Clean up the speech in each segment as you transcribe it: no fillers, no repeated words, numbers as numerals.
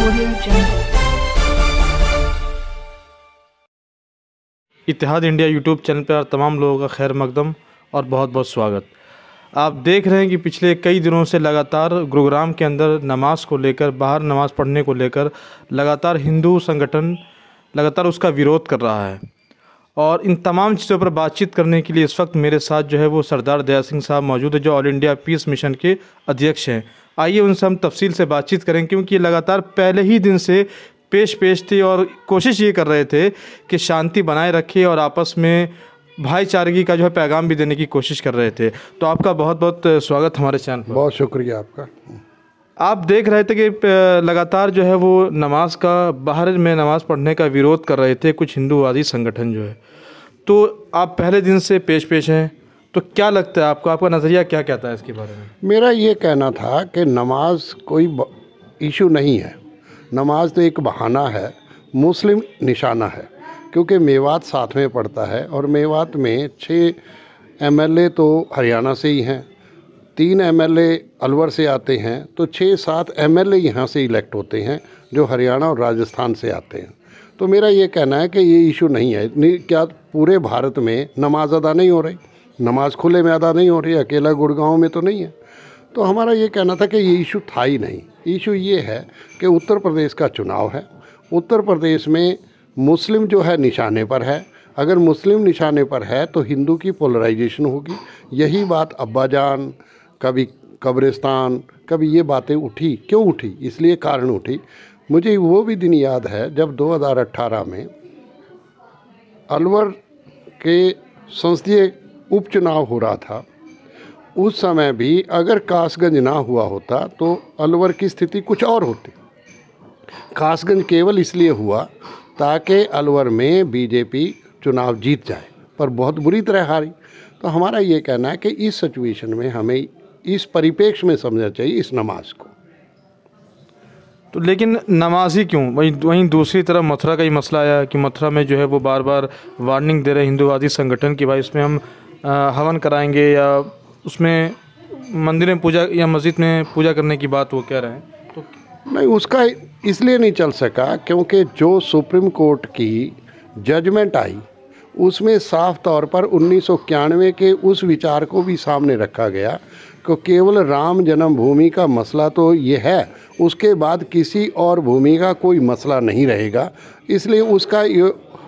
Audio Jungle. इतिहाद India YouTube channel पर तमाम लोगों का खैर मकदम और बहुत बहुत स्वागत। आप देख रहे हैं कि पिछले कई दिनों से लगातार गुरुग्राम के अंदर नमाज को लेकर, बाहर नमाज़ पढ़ने को लेकर लगातार हिंदू संगठन लगातार उसका विरोध कर रहा है। और इन तमाम चीज़ों पर बातचीत करने के लिए इस वक्त मेरे साथ जो है वो सरदार दया सिंह साहब मौजूद है, जो ऑल इंडिया पीस मिशन के अध्यक्ष हैं। आइए उनसे हम तफसील से बातचीत करें, क्योंकि लगातार पहले ही दिन से पेश थी और कोशिश ये कर रहे थे कि शांति बनाए रखे और आपस में भाईचारगी का जो है पैगाम भी देने की कोशिश कर रहे थे। तो आपका बहुत बहुत स्वागत हमारे चैनल पर। बहुत शुक्रिया आपका। आप देख रहे थे कि लगातार जो है वो नमाज का, बाहर में नमाज पढ़ने का विरोध कर रहे थे कुछ हिंदूवादी संगठन जो है। तो आप पहले दिन से पेश हैं, तो क्या लगता है आपको, आपका नज़रिया क्या कहता है इसके बारे में? मेरा ये कहना था कि नमाज कोई इशू नहीं है, नमाज तो एक बहाना है, मुस्लिम निशाना है। क्योंकि मेवात साथ में पड़ता है और मेवात में 6 एमएलए तो हरियाणा से ही हैं, 3 एमएलए अलवर से आते हैं, तो 6-7 एमएलए यहाँ से इलेक्ट होते हैं जो हरियाणा और राजस्थान से आते हैं। तो मेरा ये कहना है कि ये इशू नहीं है। क्या पूरे भारत में नमाज अदा नहीं हो रही? नमाज खुले में अदा नहीं हो रही, अकेला गुड़गांव में तो नहीं है। तो हमारा ये कहना था कि ये इशू था ही नहीं। इशू ये है कि उत्तर प्रदेश का चुनाव है, उत्तर प्रदेश में मुस्लिम जो है निशाने पर है। अगर मुस्लिम निशाने पर है तो हिंदू की पोलराइजेशन होगी। यही बात अब्बा जान, कभी कब्रिस्तान, कभी ये बातें उठी। क्यों उठी? इसलिए कारण उठी। मुझे वो भी दिन याद है जब 2018 में अलवर के संसदीय उपचुनाव हो रहा था। उस समय भी अगर कासगंज ना हुआ होता तो अलवर की स्थिति कुछ और होती। कासगंज केवल इसलिए हुआ ताकि अलवर में बीजेपी चुनाव जीत जाए, पर बहुत बुरी तरह हारी। तो हमारा ये कहना है कि इस सिचुएशन में हमें इस परिप्रेक्ष्य में समझना चाहिए इस नमाज को। तो लेकिन नमाज ही क्यों? वहीं दूसरी तरफ मथुरा का ही मसला आया कि मथुरा में जो है वो बार बार वार्निंग दे रहे हिंदूवादी संगठन कि भाई इसमें हम हवन कराएंगे या उसमें मंदिर में पूजा या मस्जिद में पूजा करने की बात वो कह रहे हैं। तो नहीं, उसका इसलिए नहीं चल सका क्योंकि जो सुप्रीम कोर्ट की जजमेंट आई उसमें साफ तौर पर 1991 के उस विचार को भी सामने रखा गया कि केवल राम जन्मभूमि का मसला तो ये है, उसके बाद किसी और भूमि का कोई मसला नहीं रहेगा। इसलिए उसका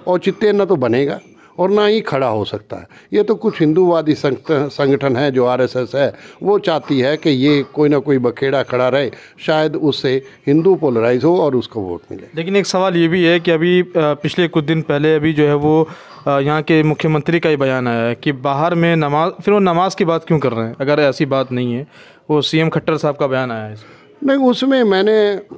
औचित्य न तो बनेगा और ना ही खड़ा हो सकता है। ये तो कुछ हिंदूवादी संगठन है, जो आरएसएस है, वो चाहती है कि ये कोई ना कोई बखेड़ा खड़ा रहे, शायद उससे हिंदू पोलराइज हो और उसको वोट मिले। लेकिन एक सवाल ये भी है कि अभी पिछले कुछ दिन पहले अभी जो है वो यहाँ के मुख्यमंत्री का ही बयान आया है कि बाहर में नमाज, फिर वो नमाज की बात क्यों कर रहे हैं अगर ऐसी बात नहीं है? वो सीएम खट्टर साहब का बयान आया है। नहीं, उसमें मैंने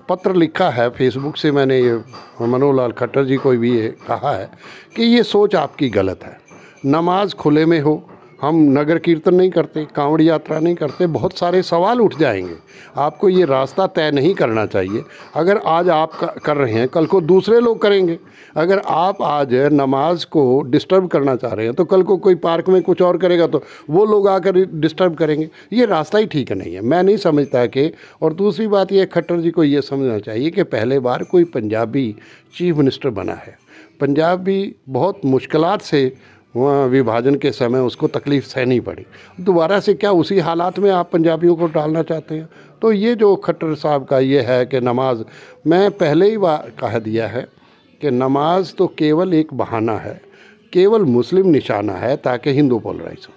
पत्र लिखा है, फेसबुक से मैंने ये मनोहर लाल खट्टर जी को भी ये कहा है कि ये सोच आपकी गलत है। नमाज खुले में हो, हम नगर कीर्तन नहीं करते, कांवड़ यात्रा नहीं करते, बहुत सारे सवाल उठ जाएंगे। आपको ये रास्ता तय नहीं करना चाहिए। अगर आज आप कर रहे हैं, कल को दूसरे लोग करेंगे। अगर आप आज नमाज को डिस्टर्ब करना चाह रहे हैं तो कल को कोई पार्क में कुछ और करेगा तो वो लोग आकर डिस्टर्ब करेंगे। ये रास्ता ही ठीक नहीं है, मैं नहीं समझता कि। और दूसरी बात ये, खट्टर जी को ये समझना चाहिए कि पहले बार कोई पंजाबी चीफ मिनिस्टर बना है। पंजाब भी बहुत मुश्किलात से वहाँ विभाजन के समय उसको तकलीफ़ सहनी पड़ी। दोबारा से क्या उसी हालात में आप पंजाबियों को डालना चाहते हैं? तो ये जो खट्टर साहब का ये है कि नमाज, मैं पहले ही बार कह दिया है कि नमाज तो केवल एक बहाना है, केवल मुस्लिम निशाना है ताकि हिंदू पोलराइज हो।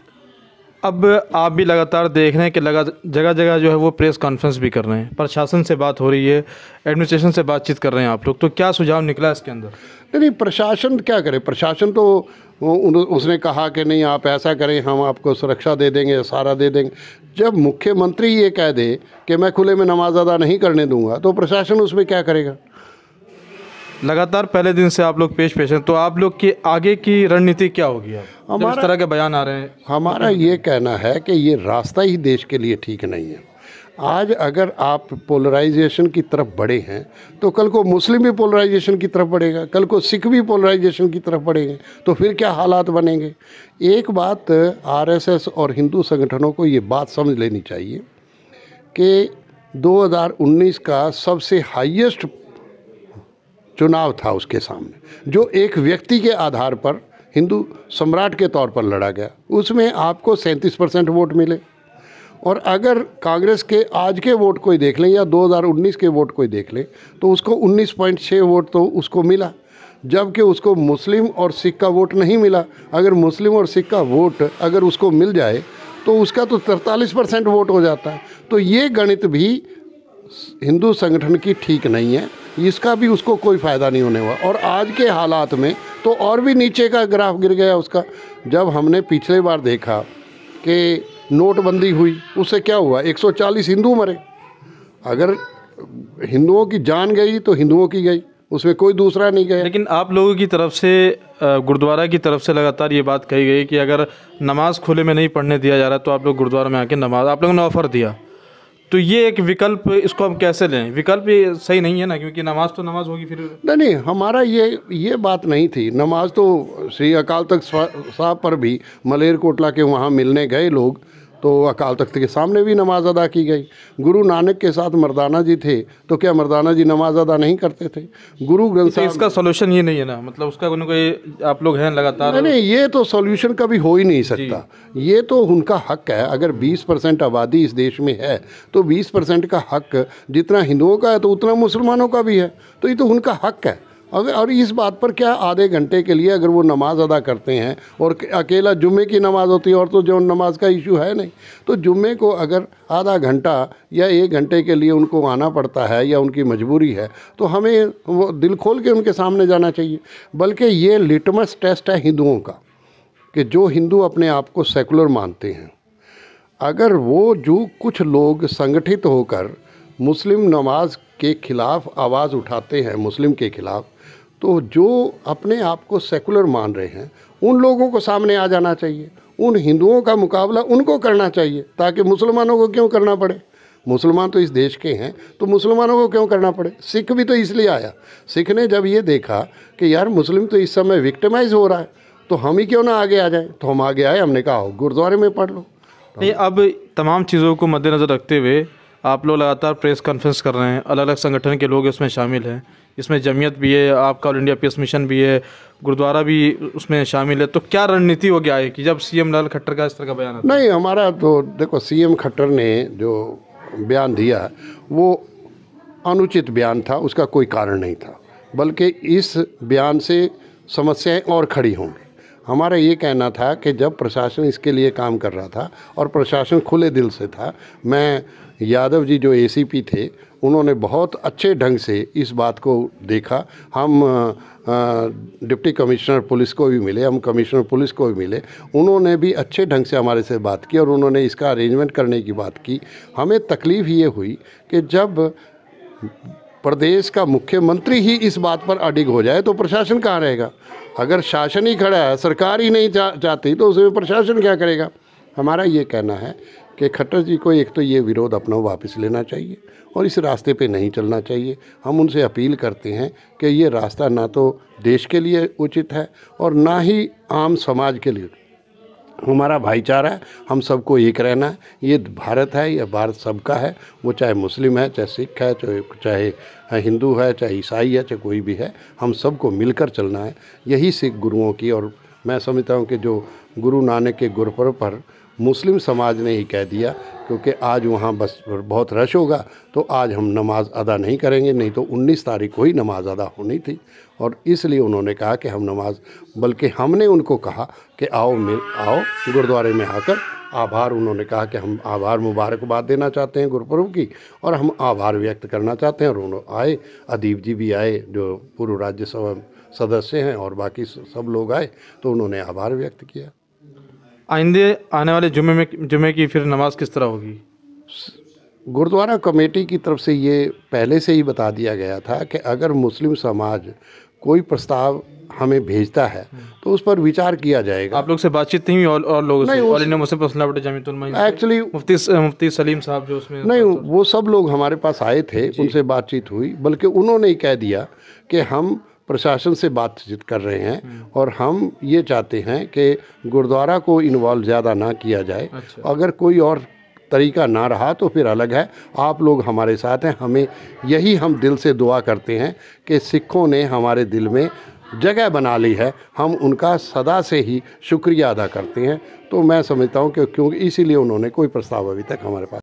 अब आप भी लगातार देख रहे हैं कि जगह जगह जो है वो प्रेस कॉन्फ्रेंस भी कर रहे हैं, प्रशासन से बात हो रही है, एडमिनिस्ट्रेशन से बातचीत कर रहे हैं आप लोग। तो क्या सुझाव निकला इसके अंदर? नहीं, प्रशासन क्या करे? प्रशासन तो उसने कहा कि नहीं आप ऐसा करें, हम आपको सुरक्षा दे देंगे, सारा दे देंगे। जब मुख्यमंत्री ये कह दे कि मैं खुले में नमाज अदा नहीं करने दूंगा तो प्रशासन उसमें क्या करेगा? लगातार पहले दिन से आप लोग पेश हैं, तो आप लोग की आगे की रणनीति क्या होगी? अब इस तरह के बयान आ रहे हैं। हमारा ये कहना है कि ये रास्ता ही देश के लिए ठीक नहीं है। आज अगर आप पोलराइजेशन की तरफ बढ़े हैं तो कल को मुस्लिम भी पोलराइजेशन की तरफ बढ़ेगा, कल को सिख भी पोलराइजेशन की तरफ बढ़ेंगे, तो फिर क्या हालात बनेंगे? एक बात आरएसएस और हिंदू संगठनों को ये बात समझ लेनी चाहिए कि 2019 का सबसे हाईएस्ट चुनाव था उसके सामने, जो एक व्यक्ति के आधार पर हिंदू सम्राट के तौर पर लड़ा गया, उसमें आपको 37% वोट मिले। और अगर कांग्रेस के आज के वोट कोई देख लें या 2019 के वोट कोई देख लें तो उसको 19.6 वोट तो उसको मिला, जबकि उसको मुस्लिम और सिख का वोट नहीं मिला। अगर मुस्लिम और सिख का वोट अगर उसको मिल जाए तो उसका तो 43% वोट हो जाता है। तो ये गणित भी हिंदू संगठन की ठीक नहीं है, इसका भी उसको कोई फ़ायदा नहीं होने वाला। और आज के हालात में तो और भी नीचे का ग्राफ गिर गया उसका। जब हमने पिछले बार देखा कि नोटबंदी हुई, उससे क्या हुआ, 140 हिंदू मरे। अगर हिंदुओं की जान गई तो हिंदुओं की गई, उसमें कोई दूसरा नहीं गया। लेकिन आप लोगों की तरफ से गुरुद्वारा की तरफ से लगातार ये बात कही गई कि अगर नमाज खुले में नहीं पढ़ने दिया जा रहा तो आप लोग गुरुद्वारा में आके नमाज, आप लोगों ने ऑफ़र दिया, तो ये एक विकल्प, इसको हम कैसे लें? विकल्प ये सही नहीं है ना, क्योंकि नमाज तो नमाज होगी फिर। नहीं, हमारा ये बात नहीं थी। नमाज तो श्री अकाल तख्त साहब पर भी मलेरकोटला के वहाँ मिलने गए लोग, तो अकाल तख्त के सामने भी नमाज अदा की गई। गुरु नानक के साथ मर्दाना जी थे, तो क्या मर्दाना जी नमाज अदा नहीं करते थे? गुरु ग्रंथ तो इसका सोल्यूशन ये नहीं है ना, मतलब उसका कोई आप लोग हैं लगातार। नहीं, ये तो सॉल्यूशन कभी हो ही नहीं सकता। ये तो उनका हक है। अगर 20% आबादी इस देश में है तो 20% का हक जितना हिंदुओं का है तो उतना मुसलमानों का भी है, तो ये तो उनका हक है। और इस बात पर क्या आधे घंटे के लिए अगर वो नमाज अदा करते हैं, और अकेला जुम्मे की नमाज होती है और तो जो नमाज का इशू है नहीं, तो जुम्मे को अगर आधा घंटा या 1 घंटे के लिए उनको आना पड़ता है या उनकी मजबूरी है, तो हमें वो दिल खोल के उनके सामने जाना चाहिए। बल्कि ये लिटमस टेस्ट है हिंदुओं का, कि जो हिंदू अपने आप को सेकुलर मानते हैं, अगर वो जो कुछ लोग संगठित होकर मुस्लिम नमाज के खिलाफ आवाज़ उठाते हैं, मुस्लिम के खिलाफ, तो जो अपने आप को सेकुलर मान रहे हैं उन लोगों को सामने आ जाना चाहिए। उन हिंदुओं का मुकाबला उनको करना चाहिए, ताकि मुसलमानों को क्यों करना पड़े। मुसलमान तो इस देश के हैं, तो मुसलमानों को क्यों करना पड़े। सिख भी तो इसलिए आया। सिख ने जब ये देखा कि यार मुस्लिम तो इस समय विक्टिमाइज हो रहा है, तो हम ही क्यों ना आगे आ जाएं, तो हम आगे आए। हमने कहा गुरुद्वारे में पढ़ लो। नहीं, अब तमाम चीज़ों को मद्देनज़र रखते हुए आप लोग लगातार प्रेस कॉन्फ्रेंस कर रहे हैं, अलग अलग संगठन के लोग इसमें शामिल हैं, इसमें जमीयत भी है, आपका ऑल इंडिया पीस मिशन भी है, गुरुद्वारा भी उसमें शामिल है। तो क्या रणनीति हो गया है कि जब सीएम लाल खट्टर का इस तरह का बयान आता है? नहीं, हमारा तो देखो, सीएम खट्टर ने जो बयान दिया वो अनुचित बयान था, उसका कोई कारण नहीं था, बल्कि इस बयान से समस्याएं और खड़ी होंगी। हमारा ये कहना था कि जब प्रशासन इसके लिए काम कर रहा था और प्रशासन खुले दिल से था, मैं यादव जी जो एसीपी थे उन्होंने बहुत अच्छे ढंग से इस बात को देखा। हम डिप्टी कमिश्नर पुलिस को भी मिले, हम कमिश्नर पुलिस को भी मिले, उन्होंने भी अच्छे ढंग से हमारे से बात की और उन्होंने इसका अरेंजमेंट करने की बात की। हमें तकलीफ़ ये हुई कि जब प्रदेश का मुख्यमंत्री ही इस बात पर अडिग हो जाए तो प्रशासन कहाँ रहेगा। अगर शासन ही खड़ा है, सरकार ही नहीं चाहती, तो उसमें प्रशासन क्या करेगा। हमारा ये कहना है कि खट्टर जी को एक तो ये विरोध अपना वापस लेना चाहिए और इस रास्ते पे नहीं चलना चाहिए। हम उनसे अपील करते हैं कि ये रास्ता ना तो देश के लिए उचित है और ना ही आम समाज के लिए। हमारा भाईचारा है, हम सबको एक रहना है। ये भारत है, ये भारत सबका है, वो चाहे मुस्लिम है, चाहे सिख है, चाहे हिंदू है, चाहे ईसाई है, चाहे कोई भी है, हम सबको मिलकर चलना है। यही सिख गुरुओं की, और मैं समझता हूँ कि जो गुरु नानक के गुरुपर्व पर मुस्लिम समाज ने ही कह दिया, क्योंकि आज वहाँ बस बहुत रश होगा तो आज हम नमाज अदा नहीं करेंगे, नहीं तो 19 तारीख को ही नमाज अदा होनी थी। और इसलिए उन्होंने कहा कि हम नमाज, बल्कि हमने उनको कहा कि आओ गुरुद्वारे में आकर आभार, उन्होंने कहा कि हम आभार मुबारकबाद देना चाहते हैं गुरुपर्व की, और हम आभार व्यक्त करना चाहते हैं। और उन्होंने आए, अदीप जी भी आए जो पूर्व राज्यसभा सदस्य हैं, और बाकी सब लोग आए, तो उन्होंने आभार व्यक्त किया। आइंदे आने वाले जुम्मे की फिर नमाज किस तरह होगी? गुरुद्वारा कमेटी की तरफ से ये पहले से ही बता दिया गया था कि अगर मुस्लिम समाज कोई प्रस्ताव हमें भेजता है तो उस पर विचार किया जाएगा। आप लोग से बातचीत नहीं हुई और लोगों से? All India Muslim personality Jamiatul उलमा एक्चुअली मुफ्ती सलीम साहब जो उसमें नहीं, वो सब लोग हमारे पास आए थे, उनसे बातचीत हुई, बल्कि उन्होंने ही कह दिया कि हम प्रशासन से बातचीत कर रहे हैं और हम ये चाहते हैं कि गुरुद्वारा को इन्वॉल्व ज़्यादा ना किया जाए। अगर कोई और तरीका ना रहा तो फिर अलग है। आप लोग हमारे साथ हैं, हमें यही हम दिल से दुआ करते हैं कि सिखों ने हमारे दिल में जगह बना ली है, हम उनका सदा से ही शुक्रिया अदा करते हैं। तो मैं समझता हूँ कि क्योंकि इसीलिए उन्होंने कोई प्रस्ताव अभी तक हमारे पास